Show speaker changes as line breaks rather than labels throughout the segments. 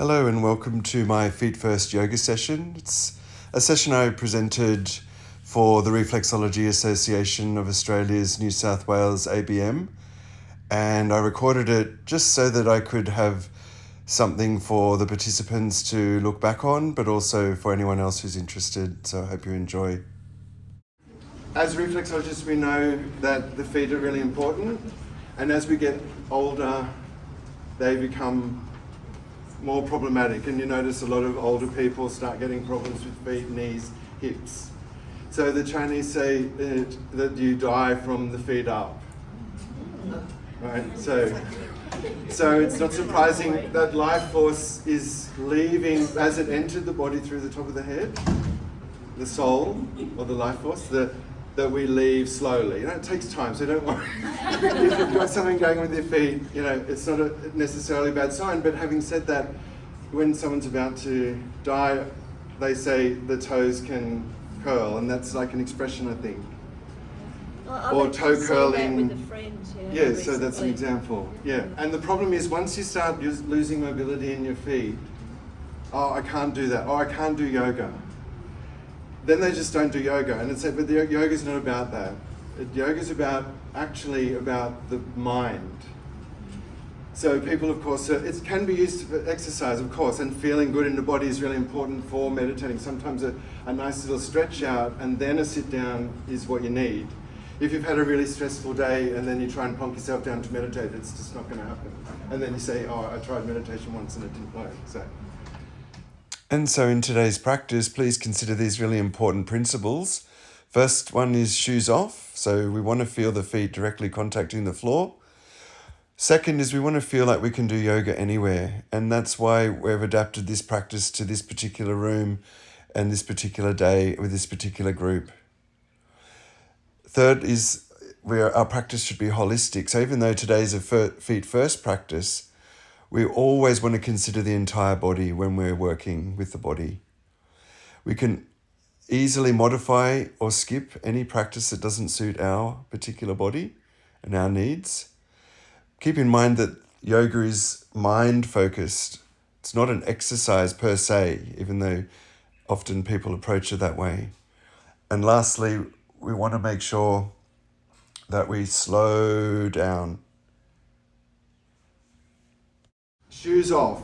Hello and welcome to my Feet First yoga session. It's a session I presented for the Reflexology Association of Australia's New South Wales ABM, and I recorded it just so that I could have something for the participants to look back on, but also for anyone else who's interested, so I hope you enjoy. As reflexologists, we know that the feet are really important, and as we get older, they become more problematic, and you notice a lot of older people start getting problems with feet, knees, hips. So the Chinese say that you die from the feet up, right? So it's not surprising that life force is leaving as it entered the body through the top of the head, the soul or the life force, that we leave slowly. It takes time, so don't worry. If you've got something going with your feet, it's not necessarily a bad sign, but having said that, when someone's about to die, they say the toes can curl, and that's like an expression, I think. Or toe curling.
That with a friend,
yeah, so that's an example. Yeah, and the problem is once you start losing mobility in your feet, oh, I can't do that, I can't do yoga. Then they just don't do yoga, and it's but the yoga's not about that. Yoga's actually about the mind. So people, of course, it can be used for exercise, of course, and feeling good in the body is really important for meditating. Sometimes a nice little stretch out and then a sit down is what you need. If you've had a really stressful day and then you try and plonk yourself down to meditate, it's just not going to happen. And then you say, oh, I tried meditation once and it didn't work. And so in today's practice, please consider these really important principles. First one is shoes off. So we want to feel the feet directly contacting the floor. Second is we want to feel like we can do yoga anywhere. And that's why we've adapted this practice to this particular room and this particular day with this particular group. Third is our practice should be holistic. So even though today's a feet first practice, we always want to consider the entire body when we're working with the body. We can easily modify or skip any practice that doesn't suit our particular body and our needs. Keep in mind that yoga is mind-focused. It's not an exercise per se, even though often people approach it that way. And lastly, we want to make sure that we slow down. Shoes off.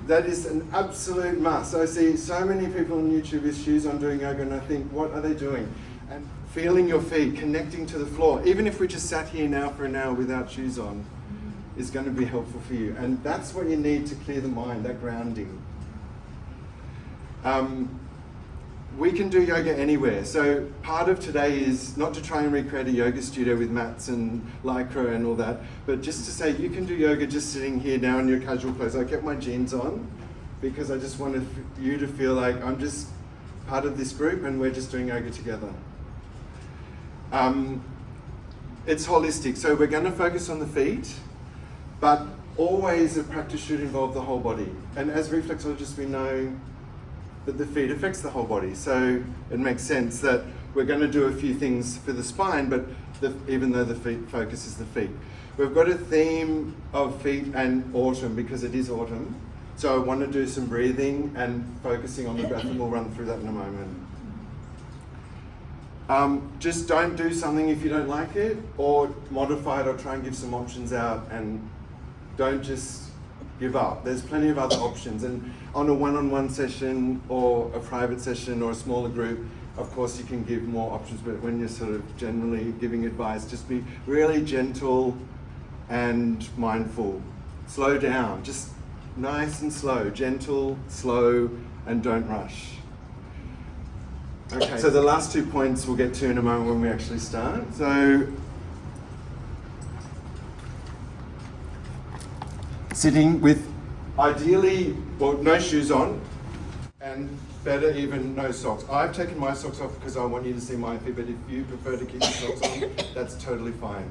That is an absolute must. I see so many people on YouTube with shoes on doing yoga, and I think, what are they doing? And feeling your feet, connecting to the floor, even if we just sat here now for an hour without shoes on, is going to be helpful for you. And that's what you need to clear the mind, that grounding. We can do yoga anywhere. So part of today is not to try and recreate a yoga studio with mats and lycra and all that, but just to say you can do yoga just sitting here now in your casual clothes. I kept my jeans on because I just wanted you to feel like I'm just part of this group and we're just doing yoga together. It's holistic, so we're going to focus on the feet, but always a practice should involve the whole body. And as reflexologists, we know that the feet affects the whole body. So it makes sense that we're going to do a few things for the spine, but even though the feet focus is the feet. We've got a theme of feet and autumn because it is autumn. So I want to do some breathing and focusing on the breath, and we'll run through that in a moment. Just don't do something if you don't like it, or modify it, or try and give some options out, and don't just give up. There's plenty of other options, and on a one-on-one session or a private session or a smaller group, of course you can give more options, but when you're sort of generally giving advice, just be really gentle and mindful. Slow down, just nice and slow, gentle, slow, and don't rush. Okay, so the last 2 points we'll get to in a moment when we actually start. So sitting with ideally, well, no shoes on, and better even no socks. I've taken my socks off because I want you to see my feet, but if you prefer to keep your socks on, that's totally fine.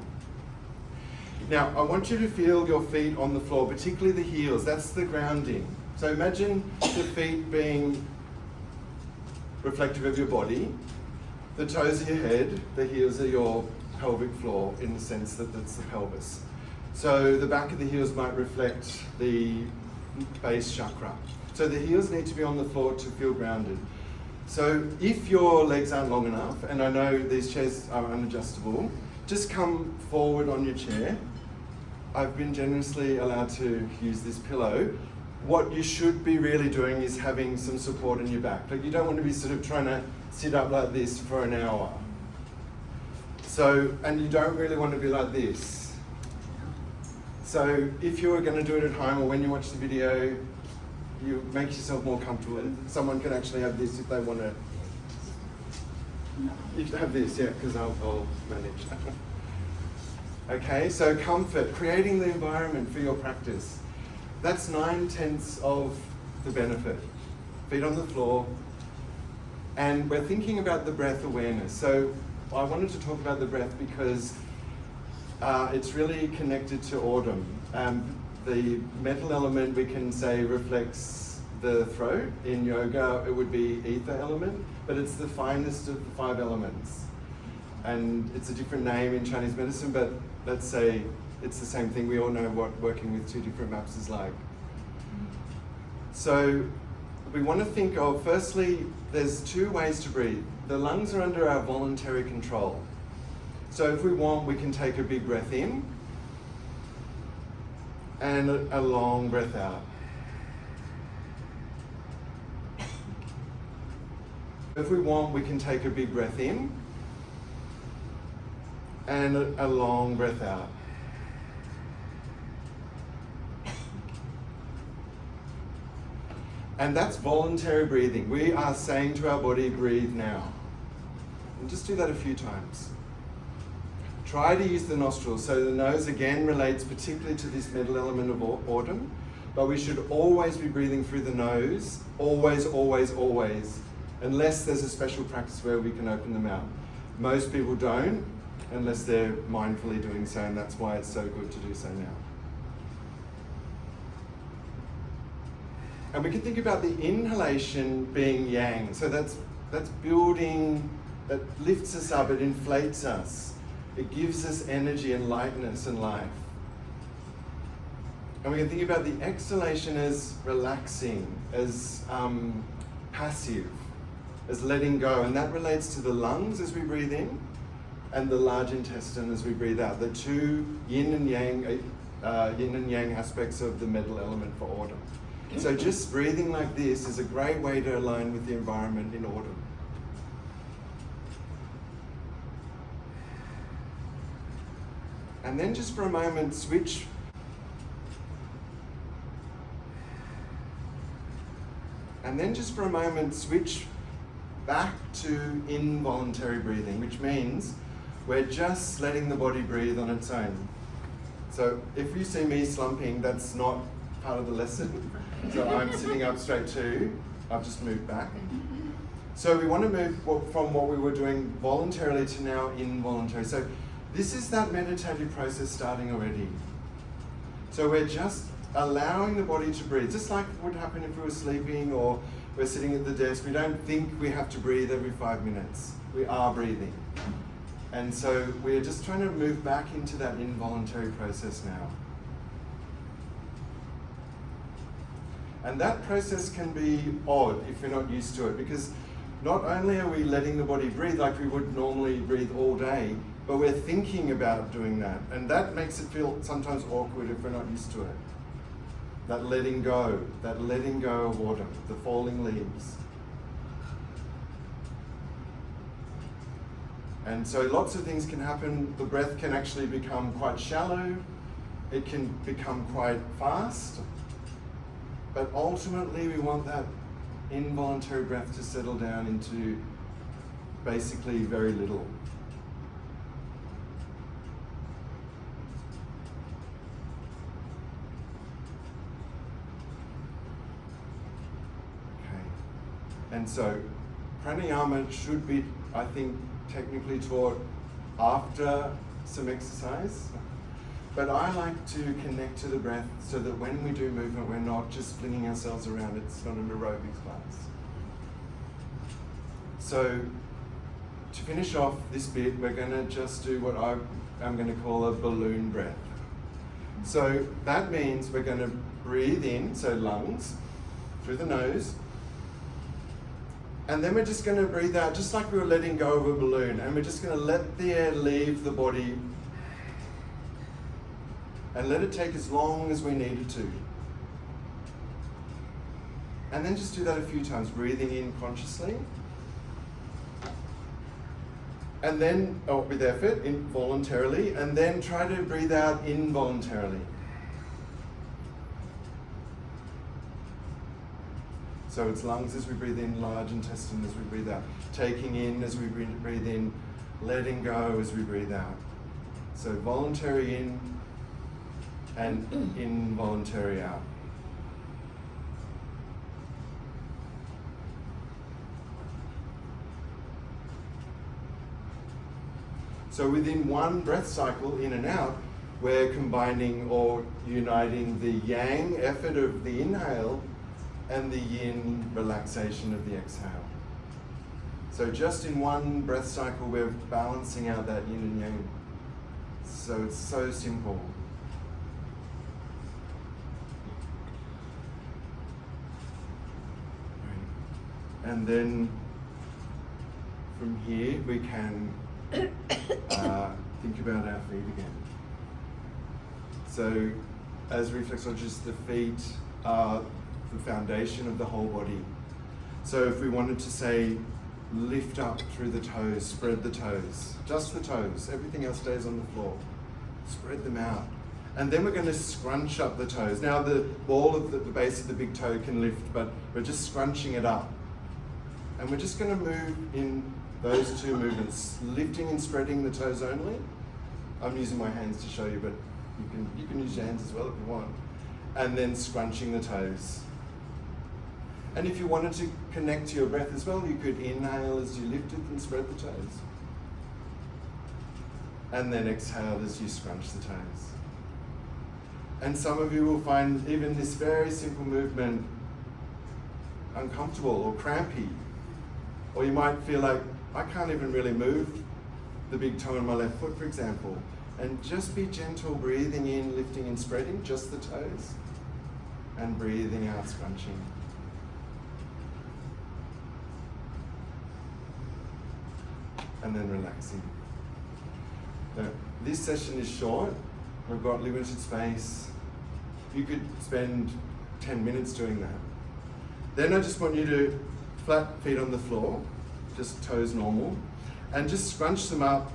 Now, I want you to feel your feet on the floor, particularly the heels. That's the grounding. So imagine the feet being reflective of your body, the toes are your head, the heels are your pelvic floor, in the sense that that's the pelvis. So the back of the heels might reflect the base chakra. So the heels need to be on the floor to feel grounded. So if your legs aren't long enough, and I know these chairs are unadjustable, just come forward on your chair. I've been generously allowed to use this pillow. What you should be really doing is having some support in your back. Like, you don't want to be sort of trying to sit up like this for an hour. So, and you don't really want to be like this. So if you're going to do it at home or when you watch the video, you make yourself more comfortable. And someone can actually have this if they want to. You can have this, yeah, because I'll manage. Okay, so comfort, creating the environment for your practice. That's 9/10 of the benefit. Feet on the floor. And we're thinking about the breath awareness. So I wanted to talk about the breath because it's really connected to autumn. The metal element, we can say, reflects the throat. In yoga, it would be ether element, but it's the finest of the 5 elements. And it's a different name in Chinese medicine, but let's say it's the same thing. We all know what working with 2 different maps is like. So we want to think of, firstly, there's 2 ways to breathe. The lungs are under our voluntary control. So if we want, we can take a big breath in and a long breath out. If we want, we can take a big breath in and a long breath out. And that's voluntary breathing. We are saying to our body, breathe now. And just do that a few times. Try to use the nostrils. So the nose again relates particularly to this middle element of autumn, but we should always be breathing through the nose, always, always, always, unless there's a special practice where we can open them out. Most people don't, unless they're mindfully doing so, and that's why it's so good to do so now. And we can think about the inhalation being yang. So that's building, that lifts us up, it inflates us. It gives us energy and lightness and life. And we can think about the exhalation as relaxing, as passive, as letting go. And that relates to the lungs as we breathe in and the large intestine as we breathe out. The 2 yin and yang aspects of the metal element for autumn. So just breathing like this is a great way to align with the environment in autumn. And then just for a moment, switch back to involuntary breathing, which means we're just letting the body breathe on its own. So if you see me slumping, that's not part of the lesson. So I'm sitting up straight too. I've just moved back. So we want to move from what we were doing voluntarily to now involuntary. So this is that meditative process starting already. So we're just allowing the body to breathe, just like would happen if we were sleeping or we're sitting at the desk. We don't think we have to breathe every 5 minutes. We are breathing. And so we're just trying to move back into that involuntary process now. And that process can be odd if you're not used to it, because not only are we letting the body breathe like we would normally breathe all day, but we're thinking about doing that. And that makes it feel sometimes awkward if we're not used to it. That letting go of autumn, the falling leaves. And so lots of things can happen. The breath can actually become quite shallow. It can become quite fast. But ultimately we want that involuntary breath to settle down into basically very little. Okay. And so pranayama should be, I think, technically taught after some exercise. But I like to connect to the breath so that when we do movement, we're not just flinging ourselves around. It's not an aerobics class. So to finish off this bit, we're going to just do what I'm going to call a balloon breath. So that means we're going to breathe in, so lungs, through the nose. And then we're just going to breathe out just like we were letting go of a balloon. And we're just going to let the air leave the body and let it take as long as we need it to. And then just do that a few times, breathing in consciously. And then, with effort, involuntarily, and then try to breathe out involuntarily. So it's lungs as we breathe in, large intestine as we breathe out. Taking in as we breathe in, letting go as we breathe out. So voluntary in and involuntary out. So within one breath cycle, in and out, we're combining or uniting the yang effort of the inhale and the yin relaxation of the exhale. So just in one breath cycle, we're balancing out that yin and yang. So it's so simple. And then from here, we can think about our feet again. So as reflexologists, the feet are the foundation of the whole body. So if we wanted to say, lift up through the toes, spread the toes, just the toes, everything else stays on the floor. Spread them out. And then we're going to scrunch up the toes. Now the ball of the base of the big toe can lift, but we're just scrunching it up. And we're just going to move in those two movements, lifting and spreading the toes only. I'm using my hands to show you, but you can use your hands as well if you want. And then scrunching the toes. And if you wanted to connect to your breath as well, you could inhale as you lifted and spread the toes. And then exhale as you scrunch the toes. And some of you will find even this very simple movement uncomfortable or crampy. Or you might feel like, I can't even really move the big toe in my left foot, for example. And just be gentle, breathing in, lifting and spreading, just the toes. And breathing out, scrunching. And then relaxing. Now, this session is short. We've got limited space. You could spend 10 minutes doing that. Then I just want you to flat feet on the floor, just toes normal, and just scrunch them up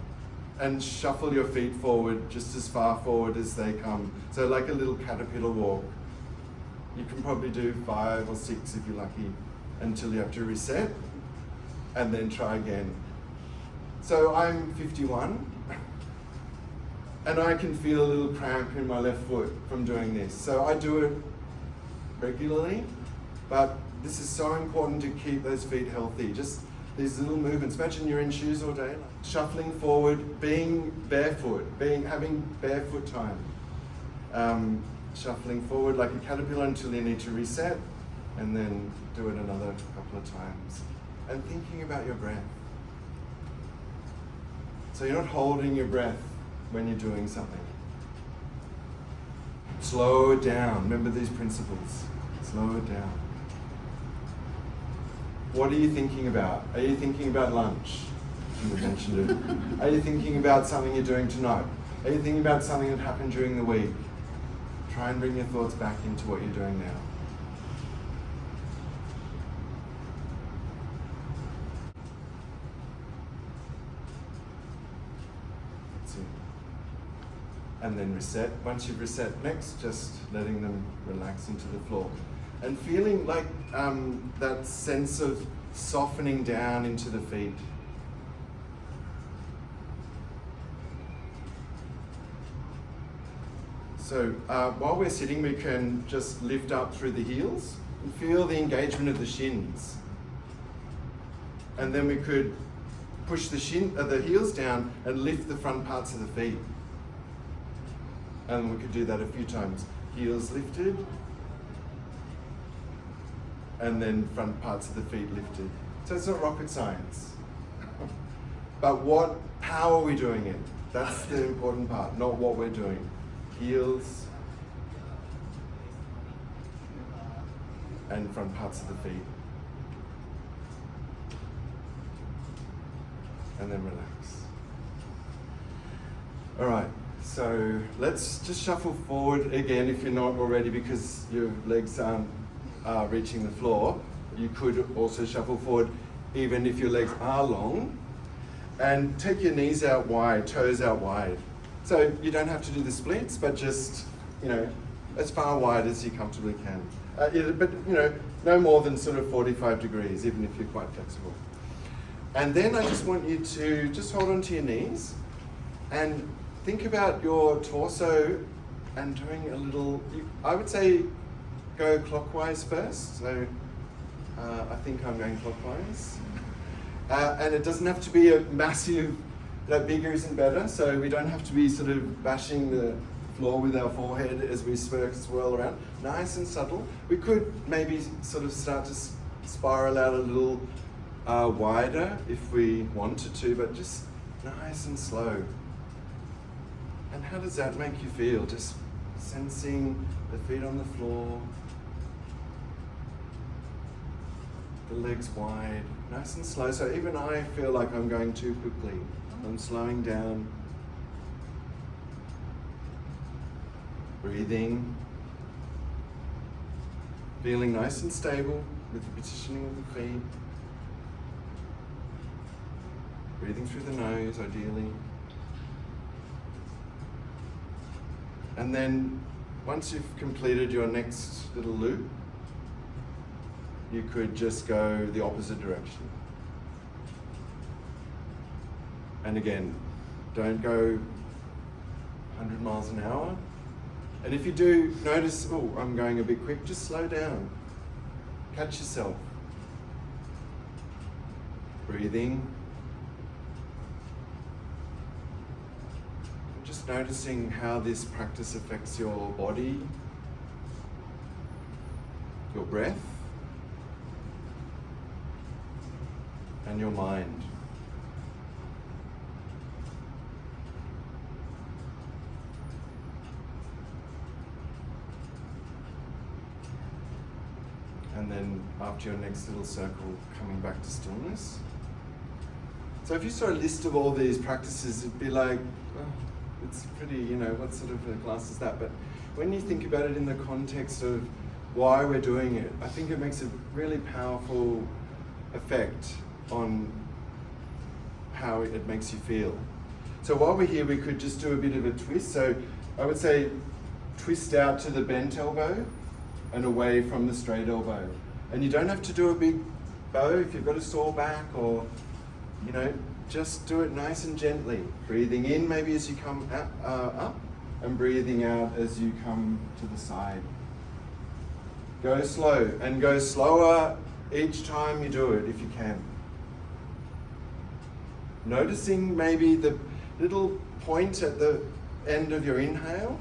and shuffle your feet forward just as far forward as they come. So like a little caterpillar walk. You can probably do 5 or 6 if you're lucky, until you have to reset and then try again. So I'm 51 and I can feel a little cramp in my left foot from doing this. So I do it regularly, but this is so important to keep those feet healthy. Just these little movements. Imagine you're in shoes all day, shuffling forward, being barefoot, having barefoot time. Shuffling forward like a caterpillar until you need to reset, and then do it another couple of times. And thinking about your breath. So you're not holding your breath when you're doing something. Slow it down. Remember these principles. Slow it down. What are you thinking about? Are you thinking about lunch? You mentioned it. Are you thinking about something you're doing tonight? Are you thinking about something that happened during the week? Try and bring your thoughts back into what you're doing now. That's it. And then reset. Once you've reset, next, just letting them relax into the floor. And feeling like that sense of softening down into the feet. So while we're sitting, we can just lift up through the heels and feel the engagement of the shins. And then we could push the heels down and lift the front parts of the feet. And we could do that a few times. Heels lifted, and then front parts of the feet lifted. So it's not rocket science. But how are we doing it? That's the important part, not what we're doing. heels and front parts of the feet. And then relax. All right, so let's just shuffle forward again if you're not already, because your legs aren't reaching the floor. You could also shuffle forward even if your legs are long. And take your knees out wide, toes out wide. So you don't have to do the splits, but just, as far wide as you comfortably can. But no more than sort of 45 degrees, even if you're quite flexible. And then I just want you to just hold on to your knees and think about your torso and doing a little, I would say go clockwise first. So I think I'm going clockwise. And it doesn't have to be a massive, bigger isn't better, so we don't have to be sort of bashing the floor with our forehead as we swirl around. Nice and subtle. We could maybe sort of start to spiral out a little wider if we wanted to, but just nice and slow. And how does that make you feel? Just sensing the feet on the floor, the legs wide, nice and slow. So even I feel like I'm going too quickly. I'm slowing down. Breathing. Feeling nice and stable with the positioning of the feet. Breathing through the nose, ideally. And then once you've completed your next little loop, you could just go the opposite direction. And again, don't go 100 miles an hour. And if you do notice, oh, I'm going a bit quick, just slow down. Catch yourself. Breathing. Just noticing how this practice affects your body, your breath, and your mind. And then after your next little circle, coming back to stillness. So if you saw a list of all these practices, it'd be like, oh, it's pretty, what sort of a class is that? But when you think about it in the context of why we're doing it, I think it makes a really powerful effect on how it makes you feel. So while we're here, we could just do a bit of a twist. So I would say twist out to the bent elbow and away from the straight elbow. And you don't have to do a big bow if you've got a sore back, or, just do it nice and gently. Breathing in maybe as you come up, and breathing out as you come to the side. Go slow, and go slower each time you do it if you can. Noticing maybe the little point at the end of your inhale,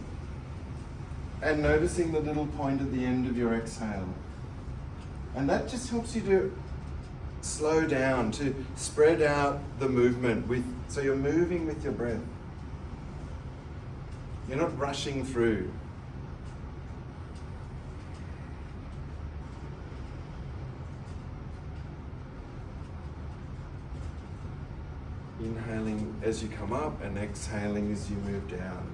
and noticing the little point at the end of your exhale. And that just helps you to slow down, to spread out the movement so you're moving with your breath. You're not rushing through. Inhaling as you come up and exhaling as you move down,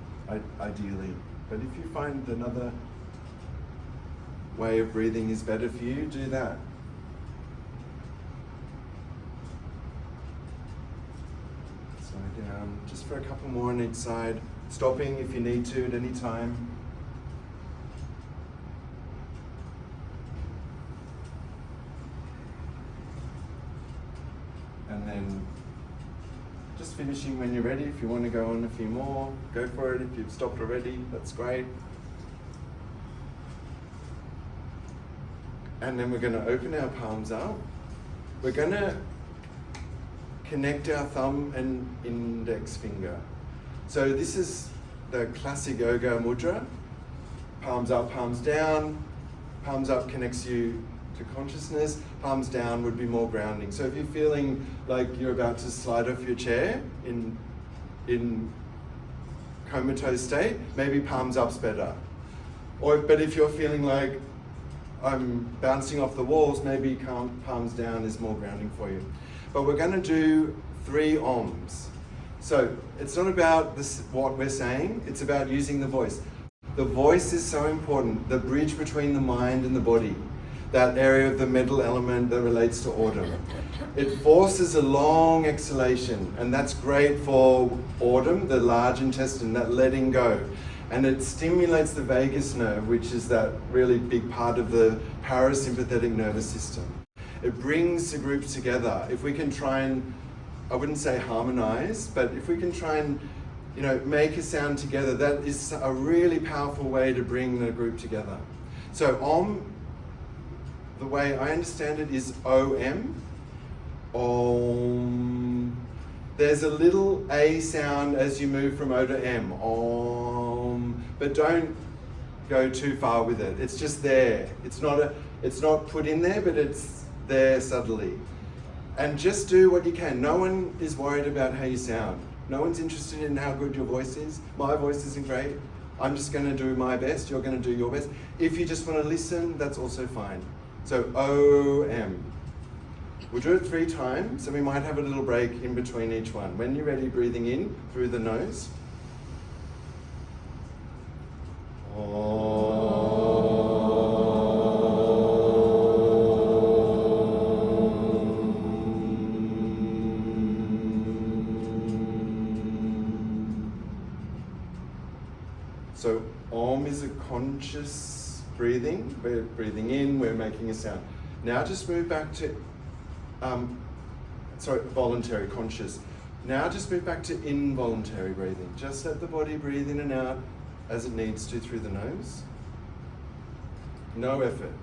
ideally. But if you find another way of breathing is better for you, do that. Slow down, just for a couple more on each side, stopping if you need to at any time. And then just finishing when you're ready. If you want to go on a few more, go for it. If you've stopped already, that's great. And then we're going to open our palms up. We're going to connect our thumb and index finger. So this is the classic yoga mudra. Palms up, palms down. Palms up connects you to consciousness. Palms down would be more grounding. So if you're feeling like you're about to slide off your chair in comatose state, maybe palms up's better. But if you're feeling like I'm bouncing off the walls, maybe palms down is more grounding for you. But we're going to do 3 OMs. So it's not about what we're saying, it's about using the voice. The voice is so important, the bridge between the mind and the body, that area of the mental element that relates to autumn. It forces a long exhalation, and that's great for autumn, the large intestine, that letting go. And it stimulates the vagus nerve, which is that really big part of the parasympathetic nervous system. It brings the groups together. If we can try and, I wouldn't say harmonize, but if we can try and make a sound together, that is a really powerful way to bring the group together. So OM, the way I understand it, is OM. Om. There's a little A sound as you move from O to M. Om. But don't go too far with it. It's just there. It's not put in there, but it's there subtly. And just do what you can. No one is worried about how you sound. No one's interested in how good your voice is. My voice isn't great. I'm just going to do my best. You're going to do your best. If you just want to listen, that's also fine. So O-M. We'll do it 3 times, and we might have a little break in between each one. When you're ready, breathing in through the nose. So Om is a conscious breathing. We're breathing in, we're making a sound. Now just move back to, voluntary, conscious. Now just move back to involuntary breathing. Just let the body breathe in and out as it needs to through the nose. No effort.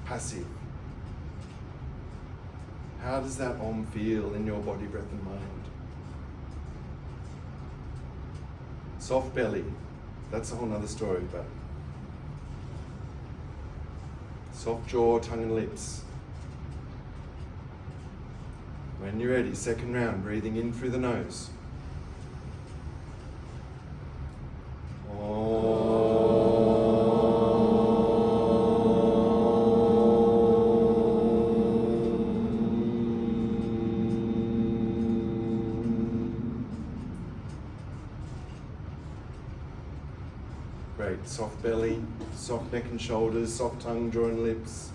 Passive. How does that Om feel in your body, breath and mind? Soft belly. That's a whole nother story, but soft jaw, tongue and lips. When you're ready, second round, breathing in through the nose. Great, soft belly, soft neck and shoulders, soft tongue, jaw and lips.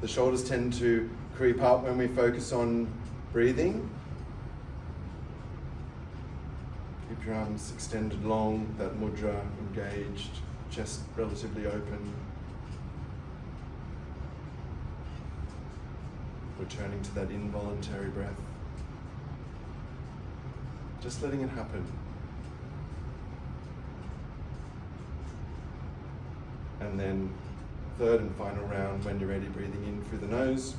The shoulders tend to creep up when we focus on breathing. Keep your arms extended long, that mudra engaged, chest relatively open. Returning to that involuntary breath. Just letting it happen. And then third and final round, when you're ready, breathing in through the nose.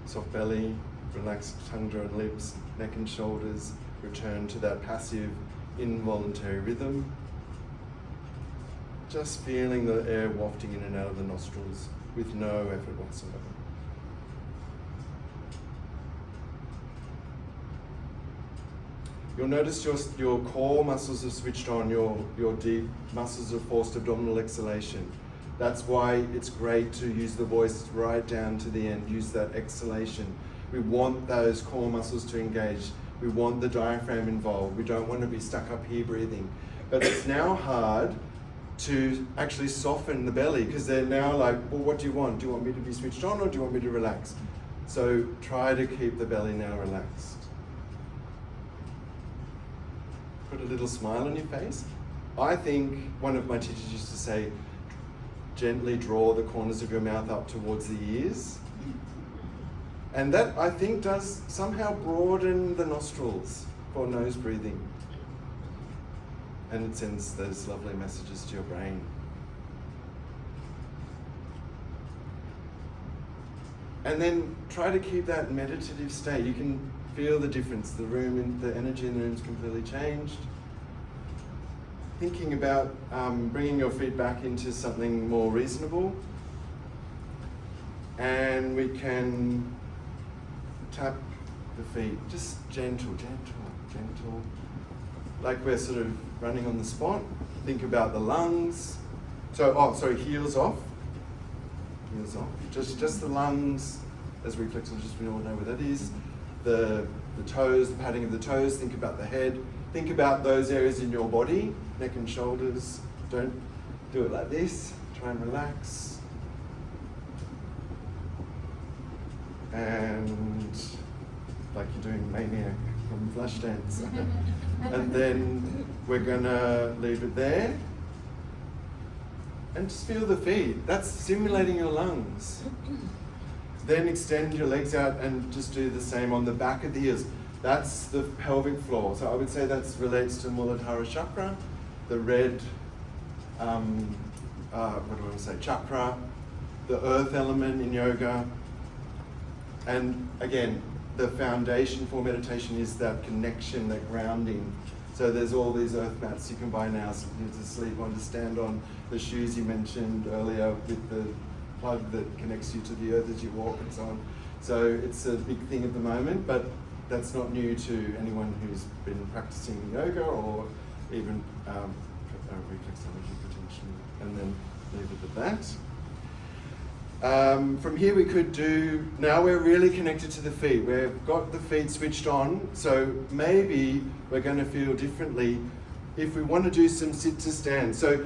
Soft belly, relaxed tongue, jaw and lips, neck and shoulders. Return to that passive, involuntary rhythm. Just feeling the air wafting in and out of the nostrils with no effort whatsoever. You'll notice your core muscles are switched on, your deep muscles of forced abdominal exhalation. That's why it's great to use the voice right down to the end, use that exhalation. We want those core muscles to engage. We want the diaphragm involved. We don't want to be stuck up here breathing. But it's now hard to actually soften the belly because they're now like, well, what do you want? Do you want me to be switched on or do you want me to relax? So try to keep the belly now relaxed. Put a little smile on your face. I think one of my teachers used to say, gently draw the corners of your mouth up towards the ears. And that, I think, does somehow broaden the nostrils for nose breathing. And it sends those lovely messages to your brain. And then try to keep that meditative state. You can feel the difference. The energy in the room's completely changed. Thinking about bringing your feet back into something more reasonable. And we can tap the feet, just gentle, like we're sort of running on the spot. Think about the lungs. Heels off. Just the lungs, as reflexologists we all know what that is. The toes, the patting of the toes. Think about the head. Think about those areas in your body, neck and shoulders. Don't do it like this. Try and relax. And like you're doing Maniac from Flashdance. And then we're gonna leave it there. And just feel the feet. That's stimulating your lungs. Then extend your legs out and just do the same on the back of the heels. That's the pelvic floor. So I would say that relates to Muladhara chakra, the red, chakra, the earth element in yoga. And again, the foundation for meditation is that connection, that grounding. So there's all these earth mats you can buy now to sleep on, to stand on, the shoes you mentioned earlier with the plug that connects you to the earth as you walk and so on. So it's a big thing at the moment, but that's not new to anyone who's been practicing yoga or even reflexology potentially. And then leave it at that. From here we could do, now we're really connected to the feet. We've got the feet switched on, so maybe we're going to feel differently if we want to do some sit to stand. So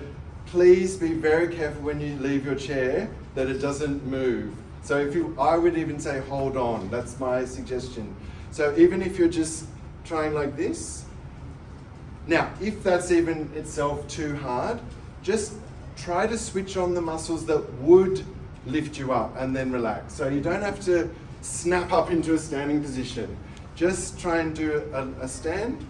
please be very careful when you leave your chair that it doesn't move. So I would even say hold on, that's my suggestion. So even if you're just trying like this, now if that's even itself too hard, just try to switch on the muscles that would lift you up and then relax. So you don't have to snap up into a standing position. Just try and do a stand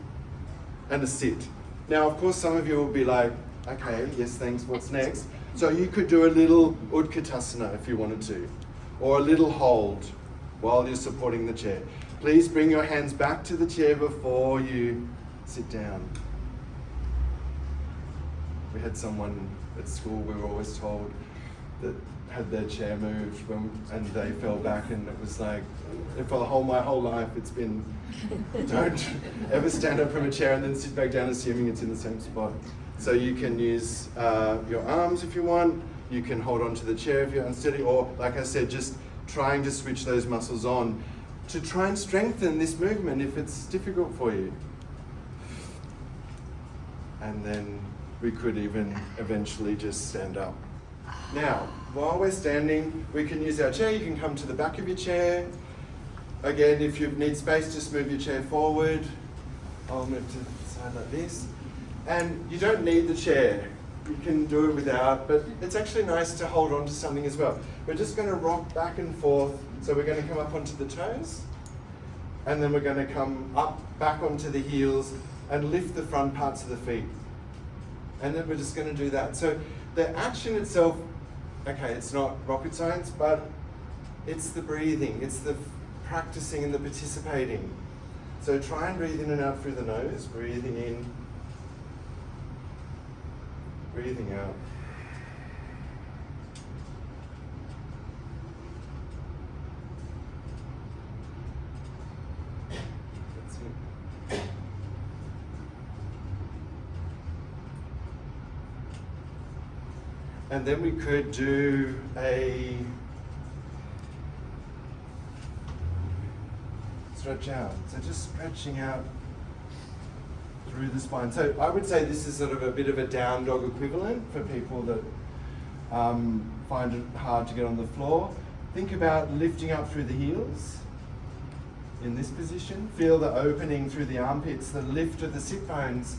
and a sit. Now, of course, some of you will be like, okay, yes, thanks, what's next? So you could do a little Utkatasana if you wanted to, or a little hold while you're supporting the chair. Please bring your hands back to the chair before you sit down. We had someone at school, we were always told, that had their chair moved and they fell back, and it was like, for my whole life it's been, don't ever stand up from a chair and then sit back down assuming it's in the same spot. So you can use your arms if you want, you can hold on to the chair if you're unsteady, or like I said, just trying to switch those muscles on to try and strengthen this movement if it's difficult for you. And then we could even eventually just stand up. Now, while we're standing, we can use our chair. You can come to the back of your chair. Again, if you need space, just move your chair forward. I'll move to the side like this. And you don't need the chair. You can do it without, but it's actually nice to hold on to something as well. We're just going to rock back and forth. So we're going to come up onto the toes, and then we're going to come up, back onto the heels, and lift the front parts of the feet. And then we're just going to do that. So the action itself, okay, it's not rocket science, but it's the breathing, it's the practicing and the participating. So try and breathe in and out through the nose, breathing in, breathing out. That's it. And then we could do a stretch out. So just stretching out through the spine. So I would say this is sort of a bit of a down dog equivalent for people that find it hard to get on the floor. Think about lifting up through the heels in this position. Feel the opening through the armpits, the lift of the sit bones,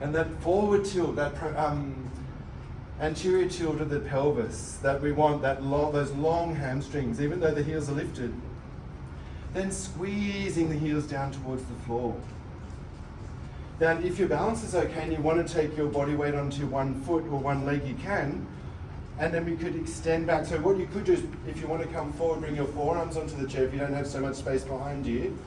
and that forward tilt, that anterior tilt of the pelvis that we want, those long hamstrings, even though the heels are lifted. Then squeezing the heels down towards the floor. Now, if your balance is okay and you want to take your body weight onto one foot or one leg, you can. And then we could extend back. So what you could do is, if you want to come forward, bring your forearms onto the chair if you don't have so much space behind you.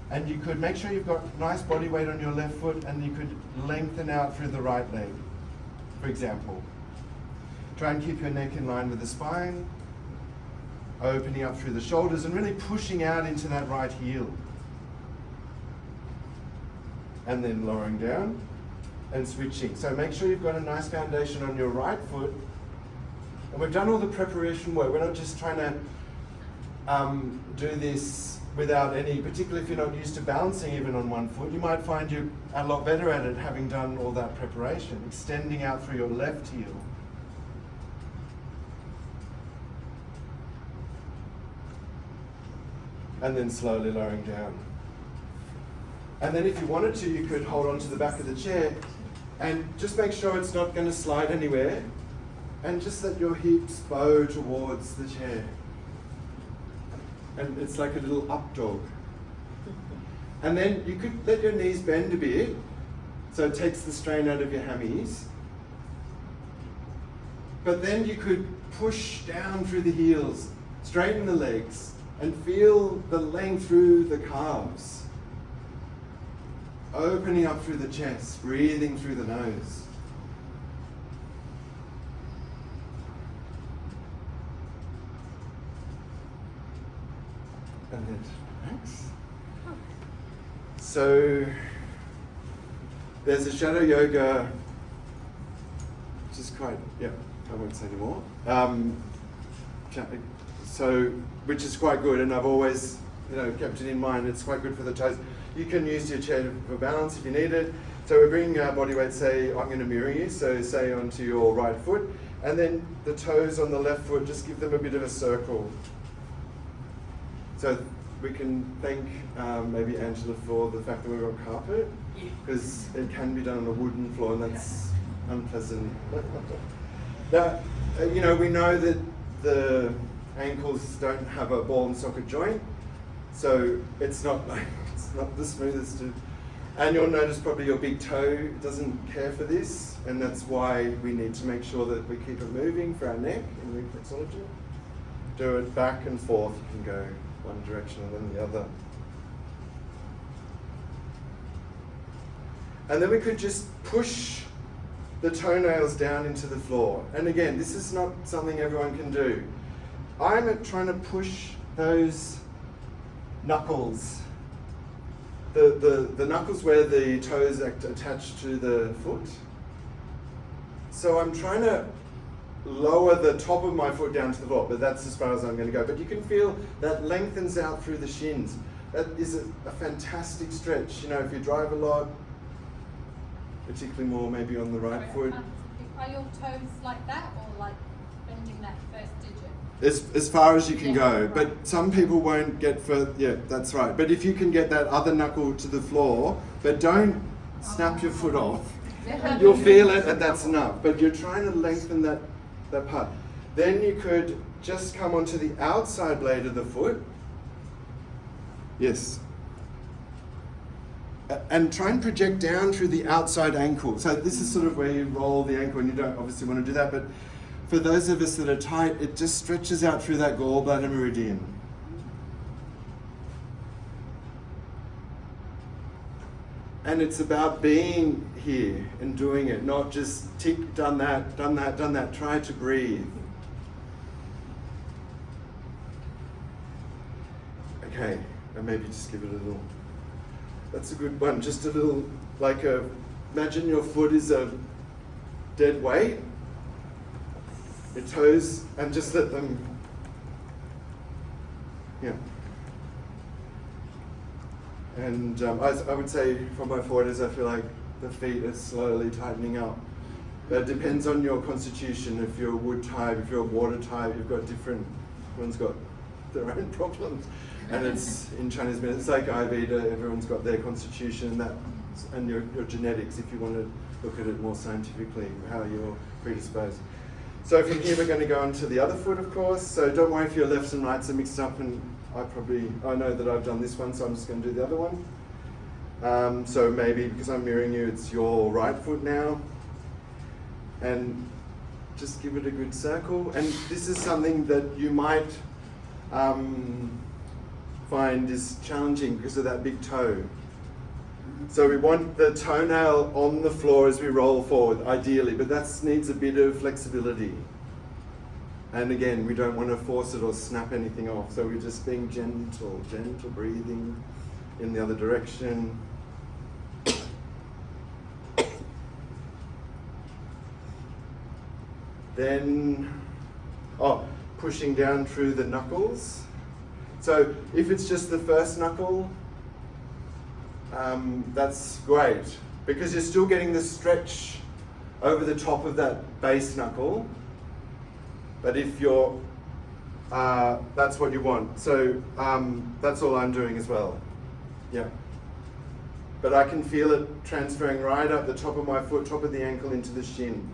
And you could make sure you've got nice body weight on your left foot, and you could lengthen out through the right leg, for example. Try and keep your neck in line with the spine, opening up through the shoulders and really pushing out into that right heel. And then lowering down and switching. So make sure you've got a nice foundation on your right foot. And we've done all the preparation work. We're not just trying to do this without any, particularly if you're not used to balancing even on one foot. You might find you're a lot better at it having done all that preparation, extending out through your left heel. And then slowly lowering down. And then if you wanted to, you could hold on to the back of the chair and just make sure it's not going to slide anywhere, and just let your hips bow towards the chair. And it's like a little up dog. And then you could let your knees bend a bit, so it takes the strain out of your hammies. But then you could push down through the heels, straighten the legs, and feel the length through the calves. Opening up through the chest, breathing through the nose. And then relax. So there's a shadow yoga, which is quite, I won't say anymore. Which is quite good, and I've always, kept it in mind. It's quite good for the toes. You can use your chair for balance if you need it. So we're bringing our body weight, say, I'm going to mirror you, so say onto your right foot, and then the toes on the left foot, just give them a bit of a circle. So we can thank maybe Angela for the fact that we've got carpet, because it can be done on a wooden floor, and that's unpleasant. Now, we know that the ankles don't have a ball and socket joint, so it's not the smoothest and you'll notice probably your big toe doesn't care for this, and that's why we need to make sure that we keep it moving for our neck in reflexology. Do it back and forth. You can go one direction and then the other. And then we could just push the toenails down into the floor. And again, this is not something everyone can do. I'm trying to push those knuckles, the knuckles where the toes attach to the foot. So I'm trying to lower the top of my foot down to the floor, but that's as far as I'm going to go. But you can feel that lengthens out through the shins. That is a fantastic stretch. If you drive a lot, particularly more maybe on the right foot.
Are your toes like that, or like bending that first digit?
As far as you can go, right. But some people won't get further. Yeah, that's right. But if you can get that other knuckle to the floor, but don't snap your foot off. You'll feel it, and that's enough. But you're trying to lengthen that part. Then you could just come onto the outside blade of the foot. Yes. And try and project down through the outside ankle. So this is sort of where you roll the ankle, and you don't obviously want to do that, but for those of us that are tight, it just stretches out through that gallbladder meridian. And it's about being here and doing it, not just tick, done that, done that, done that. Try to breathe. Okay, and maybe just give it a little. That's a good one. Just a little, imagine your foot is a dead weight. Your toes, and just let them, And I would say for my forwards, I feel like the feet are slowly tightening up. That depends on your constitution. If you're a wood type, if you're a water type, you've got different, everyone's got their own problems. And it's in Chinese medicine, it's like Ayurveda, everyone's got their constitution and your genetics, if you want to look at it more scientifically, how you're predisposed. So from here we're going to go on to the other foot, of course. So don't worry if your lefts and rights are mixed up, and I know that I've done this one, so I'm just going to do the other one. So maybe because I'm mirroring you, it's your right foot now. And just give it a good circle. And this is something that you might find is challenging because of that big toe. So we want the toenail on the floor as we roll forward, ideally, but that needs a bit of flexibility. And again, we don't want to force it or snap anything off. So we're just being gentle breathing in the other direction. Then, pushing down through the knuckles. So if it's just the first knuckle, that's great, because you're still getting the stretch over the top of that base knuckle. But if you're, that's what you want. So that's all I'm doing as well. Yeah. But I can feel it transferring right up the top of my foot, top of the ankle into the shin.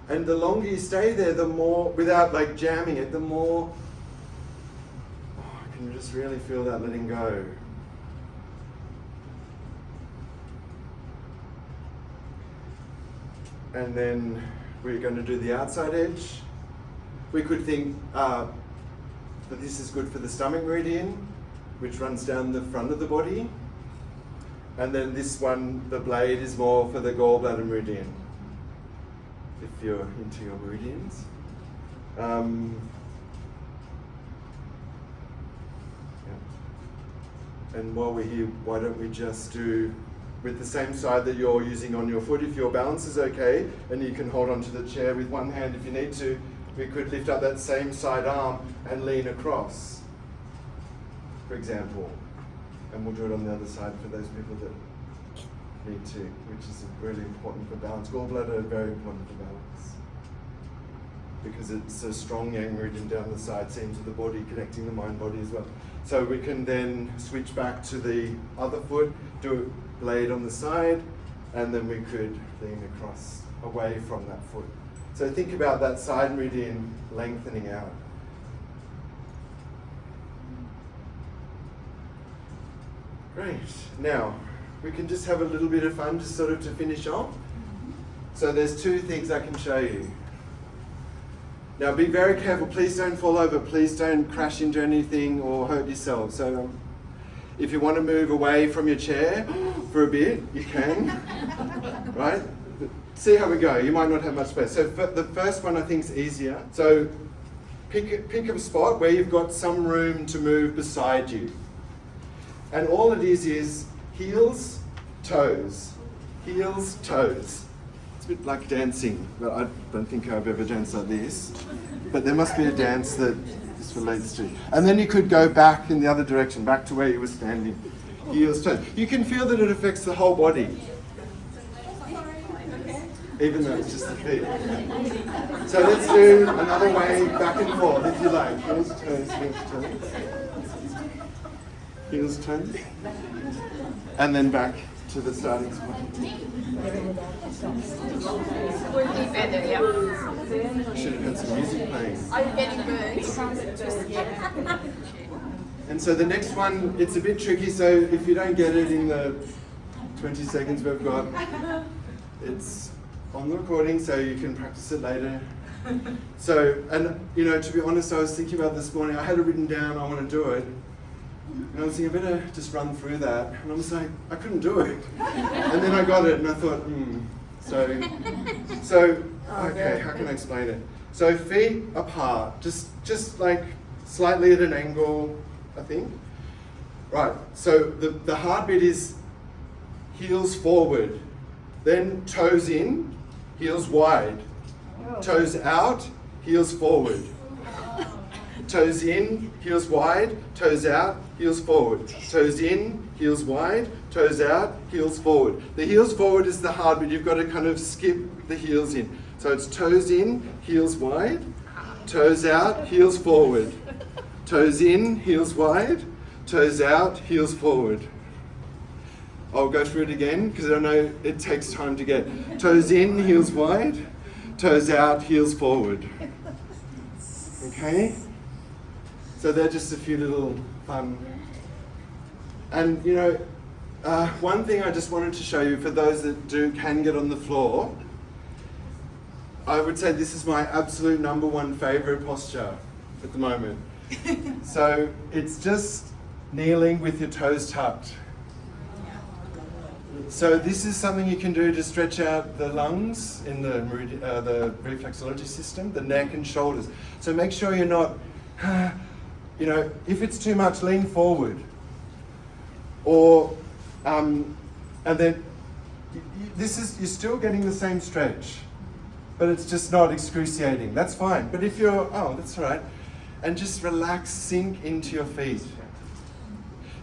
And the longer you stay there, the more, without like jamming it, the more, I can just really feel that letting go. And then we're going to do the outside edge. We could think that this is good for the stomach meridian, which runs down the front of the body. And then this one, the blade, is more for the gallbladder meridian, if you're into your meridians. Yeah. And while we're here, why don't we just do with the same side that you're using on your foot. If your balance is okay, and you can hold onto the chair with one hand if you need to, we could lift up that same side arm and lean across, for example. And we'll do it on the other side for those people that need to, which is really important for balance. Gallbladder is very important for balance, because it's a strong yang meridian down the side seams of the body, connecting the mind-body as well. So we can then switch back to the other foot, do a blade on the side, and then we could lean across away from that foot. So think about that side meridian lengthening out. Great. Now, we can just have a little bit of fun just sort of to finish off. So there's two things I can show you. Now be very careful, please don't fall over, please don't crash into anything or hurt yourself. So if you want to move away from your chair for a bit, you can, right? But see how we go, you might not have much space. So the first one I think is easier. So pick a spot where you've got some room to move beside you. And all it is heels, toes, heels, toes. It's a bit like dancing, but I don't think I've ever danced like this. But there must be a dance that this relates to. And then you could go back in the other direction, back to where you were standing. Heels, toes. You can feel that it affects the whole body, even though it's just the feet. So let's do another way, back and forth, if you like. Heels, toes, heels, toes. Heels, toes. And then back to the starting spot.
Would be better, yeah.
I should have had some music playing.
Are you getting good?
And so the next one, it's a bit tricky, so if you don't get it in the 20 seconds we've got, it's on the recording, so you can practice it later. So, and you know, to be honest, I was thinking about this morning, I had it written down, I want to do it. And I was thinking, I better just run through that. And I was like, I couldn't do it. And then I got it, and I thought, So, okay, how can I explain it? So feet apart, just like slightly at an angle, I think. Right, so the hard bit is heels forward, then toes in, heels wide, toes out, heels forward. Toes in, heels wide, toes out, heels forward. Toes in, heels wide, toes out, heels forward. The heels forward is the hard bit. You've got to kind of skip the heels in. So it's toes in, heels wide, toes out, heels forward. Toes in, heels wide, toes out, heels forward. I'll go through it again because I know it takes time to get. Toes in, heels wide, toes out, heels forward. Okay? So they're just a few little fun. And you know, one thing I just wanted to show you for those that can get on the floor, I would say this is my absolute number one favorite posture at the moment. So it's just kneeling with your toes tucked. So this is something you can do to stretch out the lungs in the reflexology system, the neck and shoulders. So make sure you're not, if it's too much, lean forward. Or, and then you're still getting the same stretch, but it's just not excruciating. That's fine. But if you're, that's all right. And just relax, sink into your feet.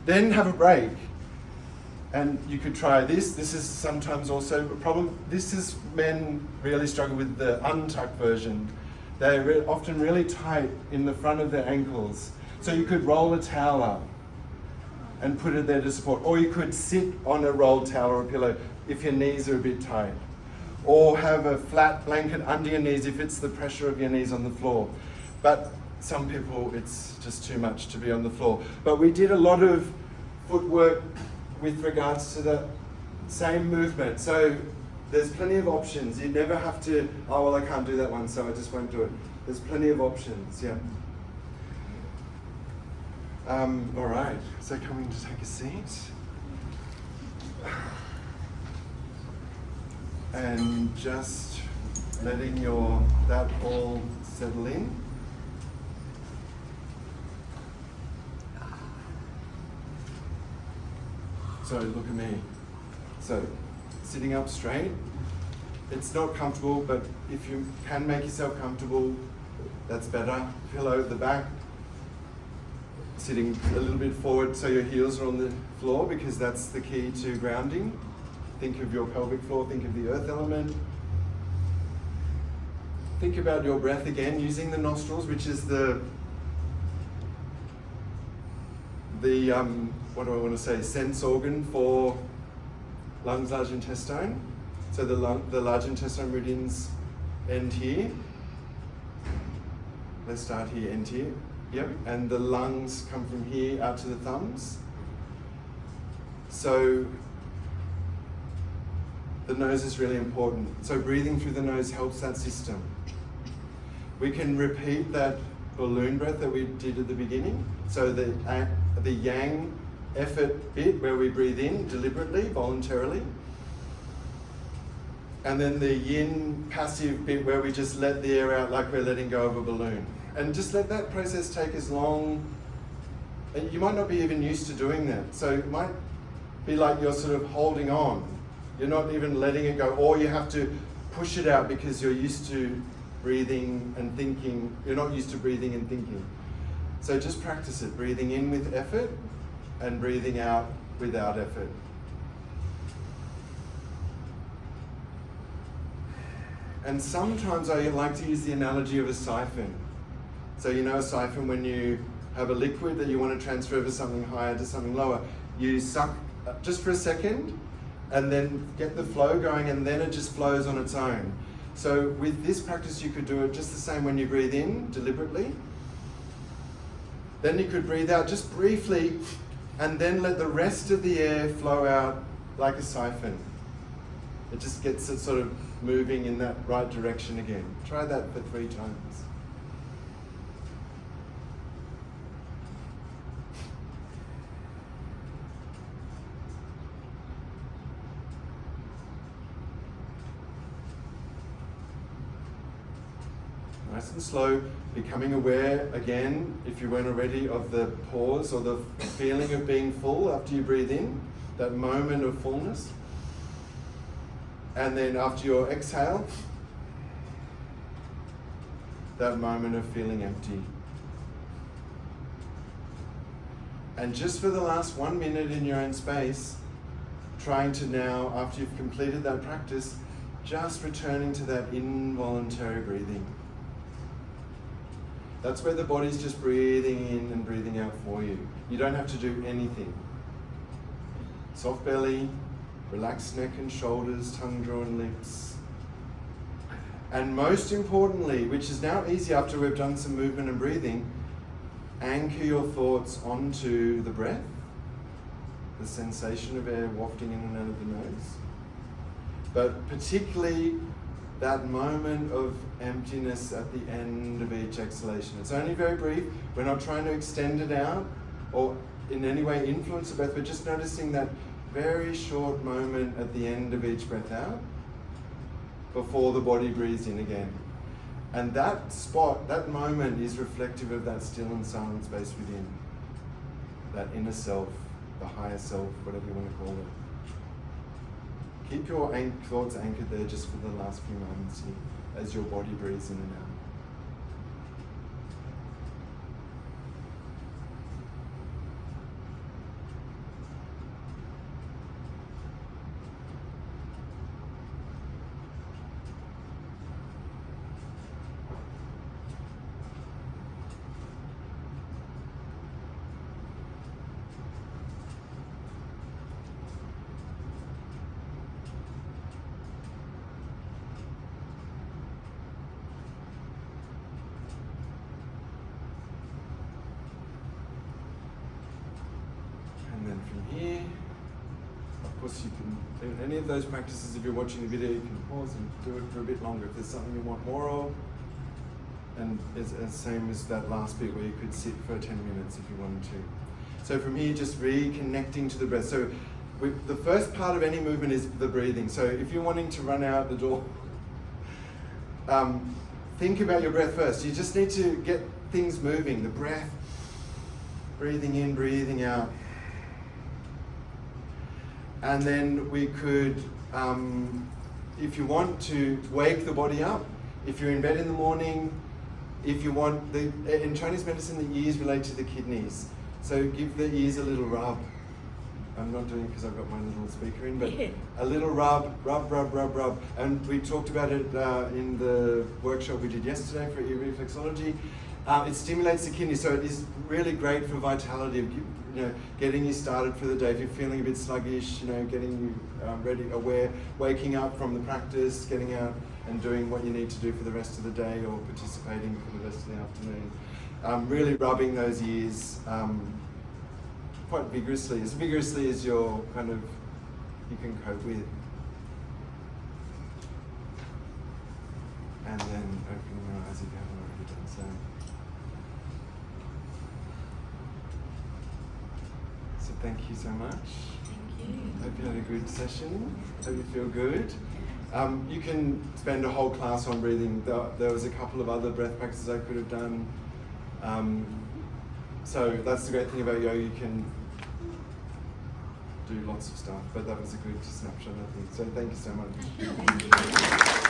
Then have a break. And you could try this. This is sometimes also a problem. Men really struggle with the untucked version. They're often really tight in the front of their ankles. So you could roll a towel up and put it there to support. Or you could sit on a rolled towel or a pillow if your knees are a bit tight. Or have a flat blanket under your knees if it's the pressure of your knees on the floor. But some people, it's just too much to be on the floor. But we did a lot of footwork with regards to the same movement. So there's plenty of options. You never have to, I can't do that one, so I just won't do it. There's plenty of options, yeah. All right, so coming to take a seat. And just letting that all settle in. So look at me. So sitting up straight. It's not comfortable, but if you can make yourself comfortable, that's better. Pillow at the back. Sitting a little bit forward so your heels are on the floor, because that's the key to grounding. Think of your pelvic floor, think of the earth element. Think about your breath again, using the nostrils, which is the sense organ for lungs, large intestine. So the large intestine meridians end here. Let's start here, end here. Yep, and the lungs come from here out to the thumbs. So the nose is really important. So breathing through the nose helps that system. We can repeat that balloon breath that we did at the beginning. So the yang effort bit where we breathe in deliberately, voluntarily. And then the yin passive bit where we just let the air out like we're letting go of a balloon. And just let that process take as long, and you might not be even used to doing that. So it might be like you're sort of holding on. You're not even letting it go, or you have to push it out because you're used to breathing and thinking. You're not used to breathing and thinking. So just practice it, breathing in with effort and breathing out without effort. And sometimes I like to use the analogy of a siphon. So you know a siphon, when you have a liquid that you want to transfer from something higher to something lower, you suck just for a second and then get the flow going, and then it just flows on its own. So with this practice you could do it just the same when you breathe in deliberately. Then you could breathe out just briefly and then let the rest of the air flow out like a siphon. It just gets it sort of moving in that right direction again. Try that for 3 times. Nice and slow, becoming aware again, if you weren't already, of the pause or the feeling of being full after you breathe in, that moment of fullness. And then after your exhale, that moment of feeling empty. And just for the last 1 minute in your own space, trying to now, after you've completed that practice, just returning to that involuntary breathing. That's where the body's just breathing in and breathing out for you. You don't have to do anything. Soft belly, relaxed neck and shoulders, tongue-drawn lips. And most importantly, which is now easy after we've done some movement and breathing, anchor your thoughts onto the breath, the sensation of air wafting in and out of the nose. But particularly that moment of emptiness at the end of each exhalation. It's only very brief. We're not trying to extend it out or in any way influence the breath. We're just noticing that very short moment at the end of each breath out before the body breathes in again. And that spot, that moment is reflective of that still and silent space within. That inner self, the higher self, whatever you want to call it. Keep your thoughts anchored there just for the last few moments here as your body breathes in and out. And then from here, of course you can, in any of those practices, if you're watching the video, you can pause and do it for a bit longer if there's something you want more of. And it's the same as that last bit where you could sit for 10 minutes if you wanted to. So from here, just reconnecting to the breath. So the first part of any movement is the breathing. So if you're wanting to run out the door, think about your breath first. You just need to get things moving. The breath, breathing in, breathing out. And then we could, if you want to wake the body up, if you're in bed in the morning, if you want, in Chinese medicine, the ears relate to the kidneys. So give the ears a little rub. I'm not doing it because I've got my little speaker in, but a little rub. And we talked about it in the workshop we did yesterday for Reflexology. It stimulates the kidneys, so it is really great for vitality, of getting you started for the day. If you're feeling a bit sluggish, getting you ready, aware, waking up from the practice, getting out and doing what you need to do for the rest of the day or participating for the rest of the afternoon. Really rubbing those ears quite vigorously, as vigorously as you can cope with. And then opening your eyes if you haven't already done so. So thank you so much.
Thank you.
Hope you had a good session. Hope you feel good. You can spend a whole class on breathing. There was a couple of other breath practices I could have done. So that's the great thing about yoga. You can do lots of stuff, but that was a good snapshot, I think. So thank you so much.